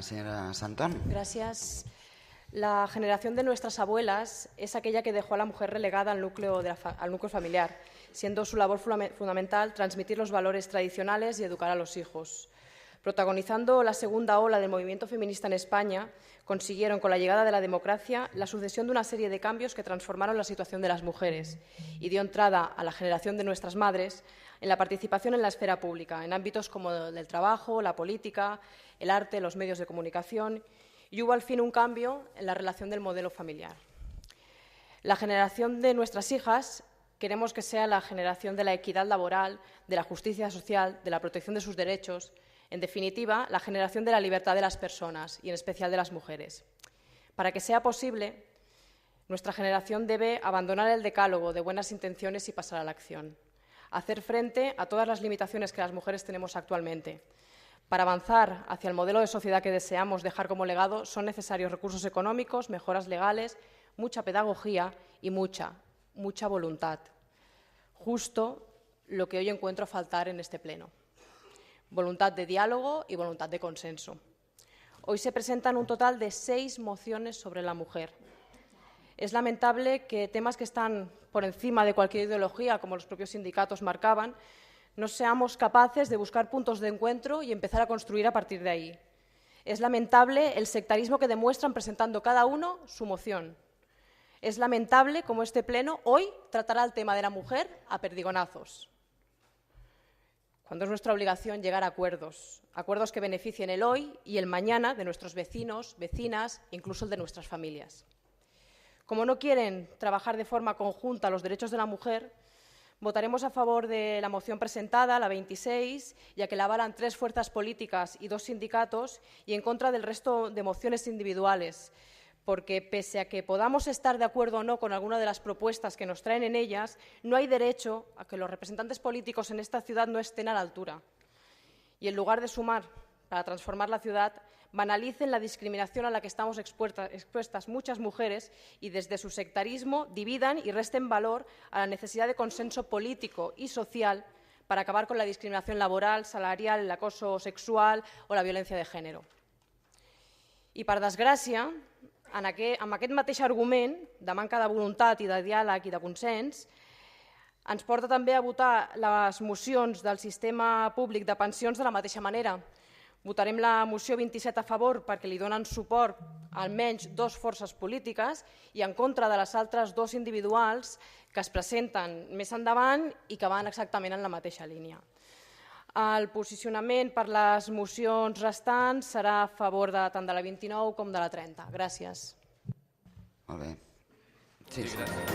señora Santón. Gracias. La generación de nuestras abuelas es aquella que dejó a la mujer relegada al núcleo familiar, siendo su labor fundamental transmitir los valores tradicionales y educar a los hijos. Protagonizando la segunda ola del movimiento feminista en España, consiguieron con la llegada de la democracia la sucesión de una serie de cambios que transformaron la situación de las mujeres y dio entrada a la generación de nuestras madres en la participación en la esfera pública, en ámbitos como el del trabajo, la política, el arte, los medios de comunicación, y hubo al fin un cambio en la relación del modelo familiar. La generación de nuestras hijas queremos que sea la generación de la equidad laboral, de la justicia social, de la protección de sus derechos, en definitiva, la generación de la libertad de las personas y en especial de las mujeres. Para que sea posible, nuestra generación debe abandonar el decálogo de buenas intenciones y pasar a la acción, hacer frente a todas las limitaciones que las mujeres tenemos actualmente. Para avanzar hacia el modelo de sociedad que deseamos dejar como legado son necesarios recursos económicos, mejoras legales, mucha pedagogía y mucha voluntad. Justo lo que hoy encuentro faltar en este pleno. Voluntad de diálogo y voluntad de consenso. Hoy se presentan un total de 6 mociones sobre la mujer. Es lamentable que temas que están por encima de cualquier ideología, como los propios sindicatos marcaban, no seamos capaces de buscar puntos de encuentro y empezar a construir a partir de ahí. Es lamentable el sectarismo que demuestran presentando cada uno su moción. Es lamentable cómo este pleno hoy tratará el tema de la mujer a perdigonazos, cuando es nuestra obligación llegar a acuerdos que beneficien el hoy y el mañana de nuestros vecinos, vecinas, incluso el de nuestras familias. Como no quieren trabajar de forma conjunta los derechos de la mujer, votaremos a favor de la moción presentada, la 26, ya que la avalan 3 fuerzas políticas y 2 sindicatos, y en contra del resto de mociones individuales, porque pese a que podamos estar de acuerdo o no con alguna de las propuestas que nos traen en ellas, no hay derecho a que los representantes políticos en esta ciudad no estén a la altura. Y en lugar de sumar para transformar la ciudad, banalicen la discriminación a la que estamos expuestas muchas mujeres y desde su sectarismo dividan y resten valor a la necesidad de consenso político y social para acabar con la discriminación laboral, salarial, el acoso sexual o la violencia de género. I, per desgràcia, amb aquest mateix argument de manca de voluntat i de diàleg i de consens, ens porta també a votar les mocions del sistema públic de pensions de la mateixa manera. Votarem la moció 27 a favor perquè li donen suport almenys 2 forces polítiques i en contra de les altres 2 individuals que es presenten més endavant i que van exactament en la mateixa línia. El posicionament per les mocions restants serà a favor tant de la 29 com de la 30. Gràcies. Molt bé. Sí, gràcies.